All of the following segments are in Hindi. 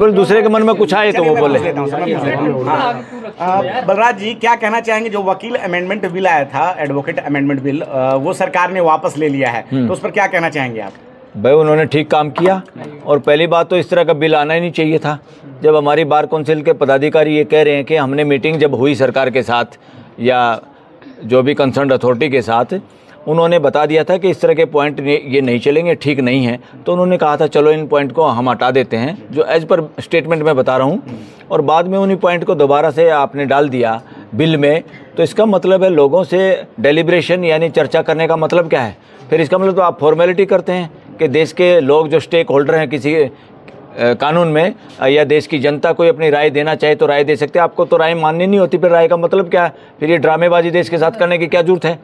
बोले दूसरे के मन में कुछ आए तो वो बोले। बलराज जी क्या कहना चाहेंगे, जो वकील अमेंडमेंट बिल आया था, एडवोकेट अमेंडमेंट बिल, वो सरकार ने वापस ले लिया है, तो उस पर क्या कहना चाहेंगे आप? भाई उन्होंने ठीक काम किया, और पहली बात तो इस तरह का बिल आना ही नहीं चाहिए था। जब हमारी बार काउंसिल के पदाधिकारी ये कह रहे हैं कि हमने मीटिंग जब हुई सरकार के साथ या जो भी कंसर्न अथॉरिटी के साथ, उन्होंने बता दिया था कि इस तरह के पॉइंट ये नहीं चलेंगे, ठीक नहीं है, तो उन्होंने कहा था चलो इन पॉइंट को हम हटा देते हैं, जो एज पर स्टेटमेंट में बता रहा हूँ, और बाद में उन्हीं पॉइंट को दोबारा से आपने डाल दिया बिल में। तो इसका मतलब है लोगों से डेलिब्रेशन यानी चर्चा करने का मतलब क्या है? फिर इसका मतलब तो आप फॉर्मेलिटी करते हैं कि देश के लोग जो स्टेक होल्डर हैं किसी कानून में, या देश की जनता कोई अपनी राय देना चाहे तो राय दे सकते हैं। आपको तो राय माननी नहीं होती, फिर राय का मतलब क्या है? फिर ये ड्रामेबाजी देश के साथ करने की क्या जरूरत है?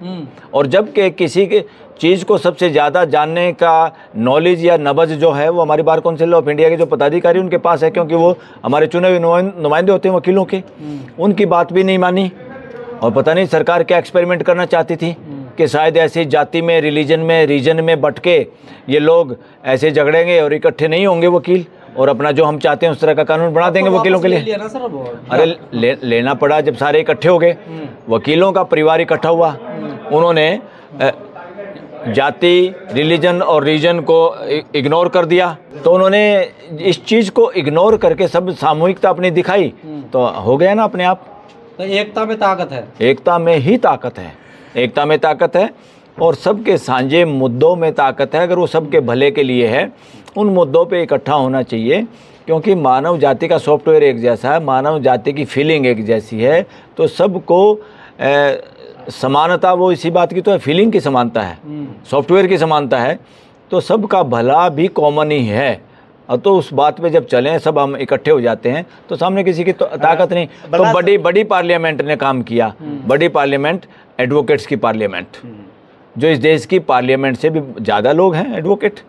और जब कि किसी के चीज़ को सबसे ज़्यादा जानने का नॉलेज या नबज जो है वो हमारी बार काउंसिल ऑफ इंडिया के जो पदाधिकारी उनके पास है, क्योंकि वो हमारे चुने हुए नुमाइंदे होते हैं वकीलों के, उनकी बात भी नहीं मानी। और पता नहीं सरकार क्या एक्सपेरिमेंट करना चाहती थी कि शायद ऐसी जाति में, रिलीजन में, रीजन में बट के ये लोग ऐसे झगड़ेंगे और इकट्ठे नहीं होंगे वकील, और अपना जो हम चाहते हैं उस तरह का कानून बना देंगे वकीलों के लिए। अरे लेना पड़ा जब सारे इकट्ठे हो गए, वकीलों का परिवार इकट्ठा हुआ, उन्होंने जाति, रिलीजन और रीजन को इग्नोर कर दिया। तो उन्होंने इस चीज़ को इग्नोर करके सब सामूहिकता अपनी दिखाई, तो हो गया ना अपने आप। तो एकता में ताकत है, एकता में ही ताकत है, एकता में ताकत है, और सबके साझे मुद्दों में ताकत है। अगर वो सबके भले के लिए है, उन मुद्दों पे इकट्ठा होना चाहिए, क्योंकि मानव जाति का सॉफ्टवेयर एक जैसा है, मानव जाति की फीलिंग एक जैसी है, तो सबको समानता वो इसी बात की तो है, फीलिंग की समानता है, सॉफ्टवेयर की समानता है, तो सबका भला भी कॉमन ही है। और तो उस बात पे जब चलें, सब हम इकट्ठे हो जाते हैं, तो सामने किसी की तो ताकत नहीं। तो बड़ी पार्लियामेंट ने काम किया, बड़ी पार्लियामेंट, एडवोकेट्स की पार्लियामेंट, जो इस देश की पार्लियामेंट से भी ज़्यादा लोग हैं एडवोकेट।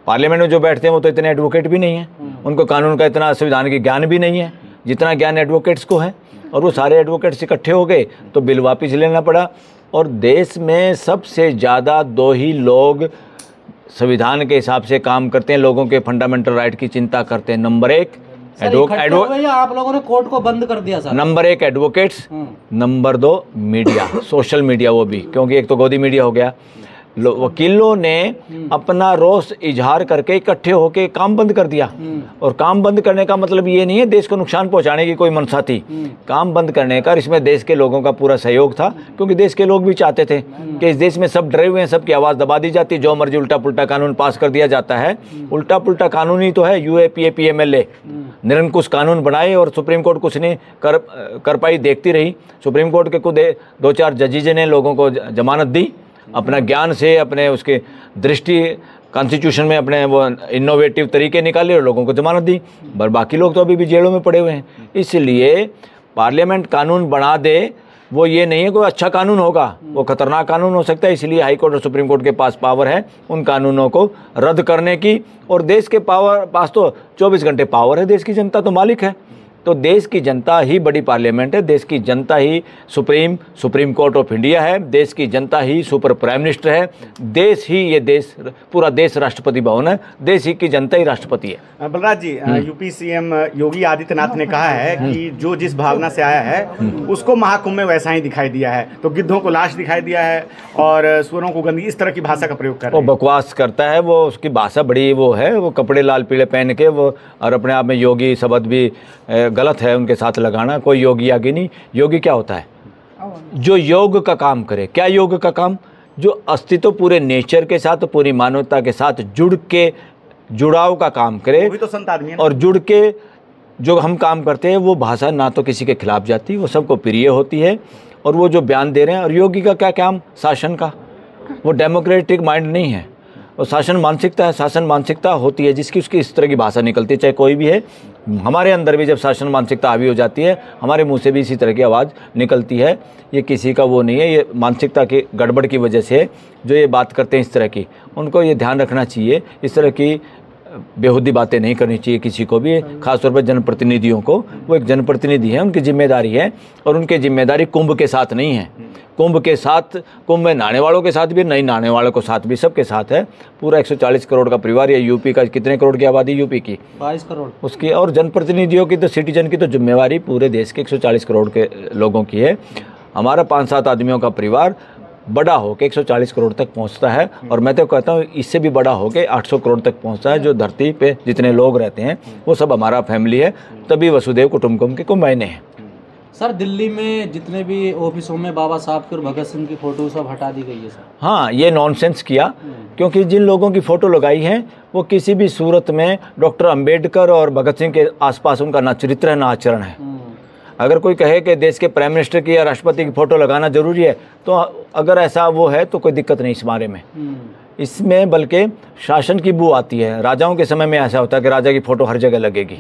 पार्लियामेंट में जो बैठते हैं वो तो इतने एडवोकेट भी नहीं हैं, उनको कानून का इतना संविधान की ज्ञान भी नहीं है जितना ज्ञान एडवोकेट्स को है, और वो सारे एडवोकेट्स इकट्ठे हो गए तो बिल वापस लेना पड़ा। और देश में सबसे ज़्यादा 2 ही लोग संविधान के हिसाब से काम करते हैं, लोगों के फंडामेंटल राइट की चिंता करते हैं। नंबर 1 आप लोगों ने कोर्ट को बंद कर दिया sir. Number 1 advocates, number 2 media, social media, वो भी, क्योंकि एक तो गोदी मीडिया हो गया। वकीलों ने अपना रोष इजहार करके इकट्ठे होके काम बंद कर दिया। और काम बंद करने का मतलब ये नहीं है देश को नुकसान पहुंचाने की कोई मंशा थी, काम बंद करने का इसमें देश के लोगों का पूरा सहयोग था, क्योंकि देश के लोग भी चाहते थे कि इस देश में सब डरे हुए हैं, सबकी आवाज़ दबा दी जाती, जो मर्जी उल्टा पुल्टा कानून पास कर दिया जाता है। उल्टा पुल्टा कानून ही तो है UAPA PMLA, निरंकुश कानून बनाए और सुप्रीम कोर्ट कुछ नहीं कर पाई, देखती रही। सुप्रीम कोर्ट के खुद 2-4 जजेज ने लोगों को जमानत दी, अपना ज्ञान से, अपने उसके दृष्टि कॉन्स्टिट्यूशन में अपने वो इनोवेटिव तरीके निकाले और लोगों को जमानत दी, पर बाकी लोग तो अभी भी जेलों में पड़े हुए हैं। इसलिए पार्लियामेंट कानून बना दे, वो ये नहीं है कोई अच्छा कानून होगा, वो खतरनाक कानून हो सकता है। इसलिए हाई कोर्ट और सुप्रीम कोर्ट के पास पावर है उन कानूनों को रद्द करने की, और देश के पास तो 24 घंटे पावर है, देश की जनता तो मालिक है। तो देश की जनता ही बड़ी पार्लियामेंट है, देश की जनता ही सुप्रीम कोर्ट ऑफ इंडिया है, देश की जनता ही सुपर प्राइम मिनिस्टर है, देश ही ये देश, पूरा देश राष्ट्रपति भवन है, देश ही की जनता ही राष्ट्रपति है। बलराज जी, यूपी CM योगी आदित्यनाथ ने कहा है कि जो जिस भावना से आया है उसको महाकुंभ में वैसा ही दिखाई दिया है, तो गिद्धों को लाश दिखाई दिया है और सुअरों को गंदगी, इस तरह की भाषा का प्रयोग कर रहे हैं। वो बकवास करता है, वो उसकी भाषा बड़ी वो है, वो कपड़े लाल पीले पहन के वो, और अपने आप में योगी शब्द भी गलत है उनके साथ लगाना। कोई योगी आगे नहीं। योगी क्या होता है? जो योग का काम करे। क्या योग का काम? जो अस्तित्व पूरे नेचर के साथ, पूरी मानवता के साथ जुड़ाव का काम करे, भी तो संत आदमी है। और जुड़ के जो हम काम करते हैं वो भाषा ना तो किसी के खिलाफ जाती, वो सबको प्रिय होती है, और वो जो बयान दे रहे हैं। और योगी का क्या काम? शासन का। वो डेमोक्रेटिक माइंड नहीं है, और शासन मानसिकता है। शासन मानसिकता होती है जिसकी उसकी इस तरह की भाषा निकलती है, चाहे कोई भी है। हमारे अंदर भी जब शासन मानसिकता हावी हो जाती है, हमारे मुंह से भी इसी तरह की आवाज़ निकलती है। ये किसी का वो नहीं है, ये मानसिकता की गड़बड़ की वजह से जो ये बात करते हैं इस तरह की, उनको ये ध्यान रखना चाहिए। इस तरह की बेहुदी बातें नहीं करनी चाहिए किसी को भी, खासतौर पर जनप्रतिनिधियों को। वो एक जनप्रतिनिधि है, उनकी जिम्मेदारी है, और उनकी जिम्मेदारी कुंभ के साथ नहीं है। कुंभ के साथ, कुंभ में नहाने वालों के साथ भी, नहीं नहाने वालों के साथ भी, सबके साथ है। पूरा 140 करोड़ का परिवार, या यूपी का कितने करोड़ की आबादी, यूपी की 22 करोड़ उसकी, और जनप्रतिनिधियों की तो, सिटीजन की तो जिम्मेवारी पूरे देश के 140 करोड़ के लोगों की है। हमारा 5-7 आदमियों का परिवार बड़ा होकर 140 करोड़ तक पहुंचता है, और मैं तो कहता हूं इससे भी बड़ा होकर 800 करोड़ तक पहुंचता है। जो धरती पे जितने लोग रहते हैं वो सब हमारा फैमिली है, तभी वसुदेव कुटुंबकम के को मायने हैं। सर, दिल्ली में जितने भी ऑफिसों में बाबा साहब की और भगत सिंह की फोटो सब हटा दी गई है सर। हाँ, ये नॉनसेंस किया, क्योंकि जिन लोगों की फ़ोटो लगाई है वो किसी भी सूरत में डॉक्टर अंबेडकर और भगत सिंह के आसपास उनका ना चरित्र है ना आचरण है। अगर कोई कहे कि देश के प्राइम मिनिस्टर की या राष्ट्रपति की फ़ोटो लगाना ज़रूरी है, तो अगर ऐसा वो है तो कोई दिक्कत नहीं इस बारे में। इसमें बल्कि शासन की बू आती है। राजाओं के समय में ऐसा होता है कि राजा की फ़ोटो हर जगह लगेगी।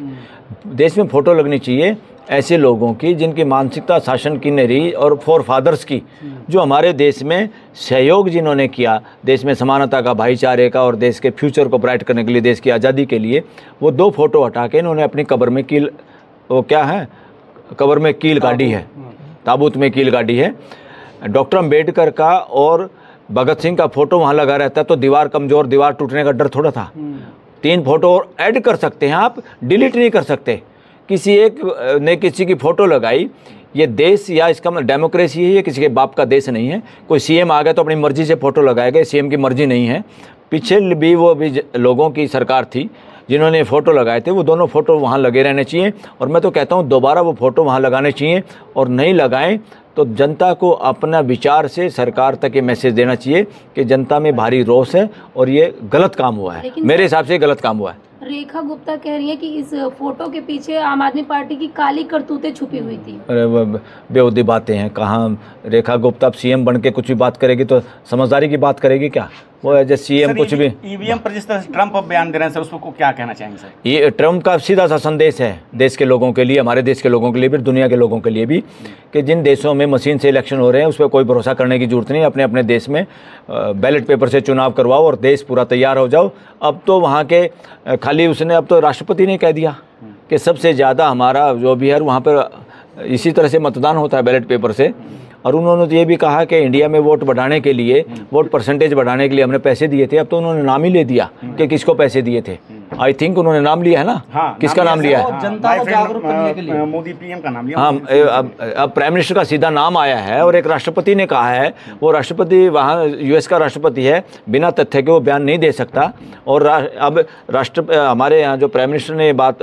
देश में फ़ोटो लगनी चाहिए ऐसे लोगों की जिनकी मानसिकता शासन की नहीं रही, और फोर फादर्स की, जो हमारे देश में सहयोग जिन्होंने किया, देश में समानता का, भाईचारे का, और देश के फ्यूचर को ब्राइट करने के लिए, देश की आज़ादी के लिए, वो 2 फोटो हटा के इन्होंने अपनी कब्र में कील, वो क्या है, कब्र में कील गाड़ी है, ताबूत में कील गाड़ी है। डॉक्टर अंबेडकर का और भगत सिंह का फ़ोटो वहाँ लगा रहता तो दीवार कमज़ोर, दीवार टूटने का डर थोड़ा था। 3 फोटो और ऐड कर सकते हैं आप, डिलीट नहीं कर सकते। किसी एक ने किसी की फ़ोटो लगाई, ये देश या इसका मतलब डेमोक्रेसी है, ये किसी के बाप का देश नहीं है। कोई सीएम आ गया तो अपनी मर्जी से फ़ोटो लगाएगा, सीएम की मर्जी नहीं है। पीछे भी वो भी लोगों की सरकार थी जिन्होंने फ़ोटो लगाए थे, वो दोनों फ़ोटो वहाँ लगे रहने चाहिए। और मैं तो कहता हूँ दोबारा वो फ़ोटो वहाँ लगाने चाहिए, और नहीं लगाएं तो जनता को अपना विचार से सरकार तक ये मैसेज देना चाहिए कि जनता में भारी रोष है और ये गलत काम हुआ है। मेरे हिसाब से गलत काम हुआ है। रेखा गुप्ता कह रही है कि इस फोटो के पीछे आम आदमी पार्टी की काली करतूतें छुपी हुई थी। अरे बेहुदी बातें हैं। कहाँ रेखा गुप्ता अब सीएम बन के कुछ भी बात करेगी तो समझदारी की बात करेगी क्या? वो एज ए सीएम कुछ भी। ईवीएम पर जिस तरह से ट्रम्प बयान दे रहे हैं सर, उसको क्या कहना चाहेंगे सर? ये ट्रम्प का सीधा सा संदेश है देश के लोगों के लिए, हमारे देश के लोगों के लिए भी, दुनिया के लोगों के लिए भी, कि जिन देशों में मशीन से इलेक्शन हो रहे हैं उस पर कोई भरोसा करने की जरूरत नहीं। अपने अपने देश में बैलेट पेपर से चुनाव करवाओ और देश पूरा तैयार हो जाओ। अब तो वहाँ के खाली उसने, अब तो राष्ट्रपति ने कह दिया कि सबसे ज़्यादा हमारा जो भी है वहाँ पर इसी तरह से मतदान होता है बैलेट पेपर से। और उन्होंने तो ये भी कहा कि इंडिया में वोट बढ़ाने के लिए, वोट परसेंटेज बढ़ाने के लिए हमने पैसे दिए थे। अब तो उन्होंने नाम ही ले दिया कि किसको पैसे दिए थे। आई थिंक उन्होंने नाम लिया है ना। हाँ, किसका नाम लिया है? जनता को जागरूक करने के लिए मोदी पीएम का नाम लिया। हाँ, अब प्राइम मिनिस्टर का सीधा नाम आया है और एक राष्ट्रपति ने कहा है। वो राष्ट्रपति वहाँ यूएस का राष्ट्रपति है, बिना तथ्य के वो बयान नहीं दे सकता। और अब हमारे यहाँ जो प्राइम मिनिस्टर ने बात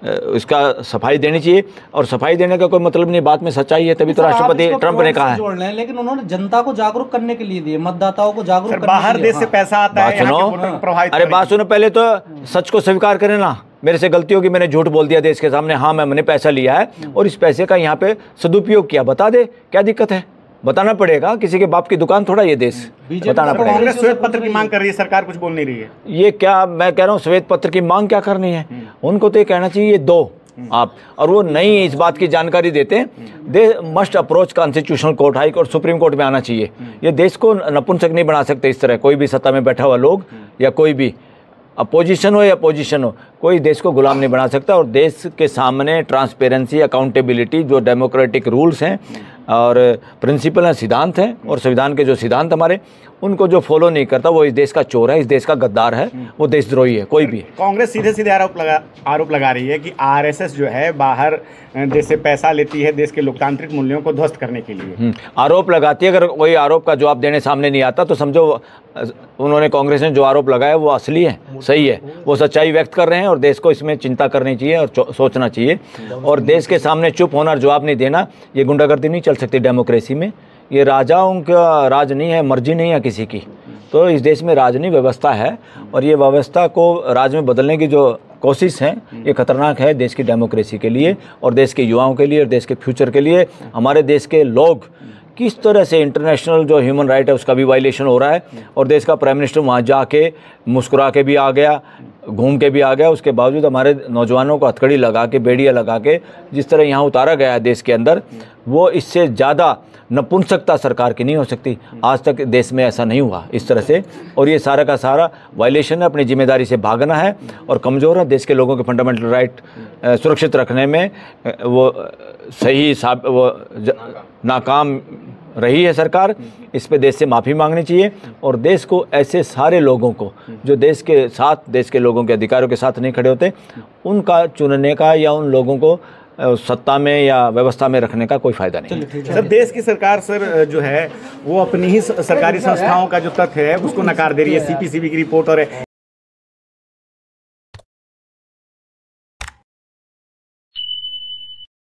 इसका सफाई देनी चाहिए, और सफाई देने का कोई मतलब नहीं, बात में सच्चाई है, तभी तो राष्ट्रपति ट्रंप ने कहा है। लेकिन उन्होंने जनता को जागरूक करने के लिए दिए, मतदाताओं को जागरूक करने बाहर के लिए। देश से पैसा आता है, यहाँ के वोटों को प्रभावित अरे बात सुनो, पहले तो सच को स्वीकार करें ना। मेरे से गलती होगी, मैंने झूठ बोल दिया देश के सामने, हाँ मैंने पैसा लिया है और इस पैसे का यहाँ पे सदुपयोग किया, बता दे, क्या दिक्कत है? बताना पड़ेगा। किसी के बाप की दुकान थोड़ा ये देश, बताना पड़ेगा। कांग्रेस श्वेत पत्र की मांग कर रही है, सरकार कुछ बोल नहीं रही है। ये क्या मैं कह रहा हूँ, श्वेत पत्र की मांग क्या करनी है? उनको तो ये कहना चाहिए ये दो आप, और वो नहीं इस बात की जानकारी देते। They must approach constitutional court, high court, supreme court में आना चाहिए। ये देश को नपुंसक नहीं बना सकते इस तरह, कोई भी सत्ता में बैठा हुआ लोग या कोई भी अपोजिशन हो या पोजीशन हो, कोई देश को गुलाम नहीं बना सकता। और देश के सामने ट्रांसपेरेंसी, अकाउंटेबिलिटी, जो डेमोक्रेटिक रूल्स हैं और प्रिंसिपल हैं, सिद्धांत हैं, और संविधान के जो सिद्धांत हमारे, उनको जो फॉलो नहीं करता वो इस देश का चोर है, इस देश का गद्दार है, वो देशद्रोही है। कोई भी कांग्रेस सीधे सीधे आरोप लगा रही है कि आरएसएस जो है बाहर देश से पैसा लेती है देश के लोकतांत्रिक मूल्यों को ध्वस्त करने के लिए। आरोप लगाती है। अगर कोई आरोप का जवाब देने सामने नहीं आता तो समझो उन्होंने, कांग्रेस ने जो आरोप लगाया वो असली है, सही है, वो सच्चाई व्यक्त कर रहे हैं। और देश को इसमें चिंता करनी चाहिए और सोचना चाहिए। और देश के सामने चुप होना और जवाब नहीं देना, ये गुंडागर्दी नहीं चल सकती डेमोक्रेसी में। ये राजाओं का राज नहीं है, मर्जी नहीं है किसी की। तो इस देश में राजनीतिक व्यवस्था है और ये व्यवस्था को राज में बदलने की जो कोशिश है, ये खतरनाक है देश की डेमोक्रेसी के लिए और देश के युवाओं के लिए और देश के फ्यूचर के लिए। हमारे देश के लोग किस तरह से इंटरनेशनल जो ह्यूमन राइट है उसका भी वायलेशन हो रहा है, और देश का प्राइम मिनिस्टर वहाँ जाके मुस्कुरा के भी आ गया, घूम के भी आ गया, उसके बावजूद हमारे नौजवानों को हथकड़ी लगा के, बेड़ियाँ लगा के जिस तरह यहाँ उतारा गया है देश के अंदर, वो इससे ज़्यादा नपुंसकता सरकार की नहीं हो सकती। आज तक देश में ऐसा नहीं हुआ इस तरह से, और ये सारा का सारा वायलेशन है, अपनी जिम्मेदारी से भागना है और कमज़ोर है। देश के लोगों के फंडामेंटल राइट सुरक्षित रखने में वो सही नाकाम रही है सरकार। इस पे देश से माफ़ी मांगनी चाहिए और देश को ऐसे सारे लोगों को जो देश के साथ, देश के लोगों के अधिकारों के साथ नहीं खड़े होते, उनका चुनने का या उन लोगों को सत्ता में या व्यवस्था में रखने का कोई फायदा नहीं। सर, देश की सरकार सर जो है वो अपनी ही सरकारी संस्थाओं का जो तथ्य है उसको नकार दे रही है। सीपीसीबी की रिपोर्ट और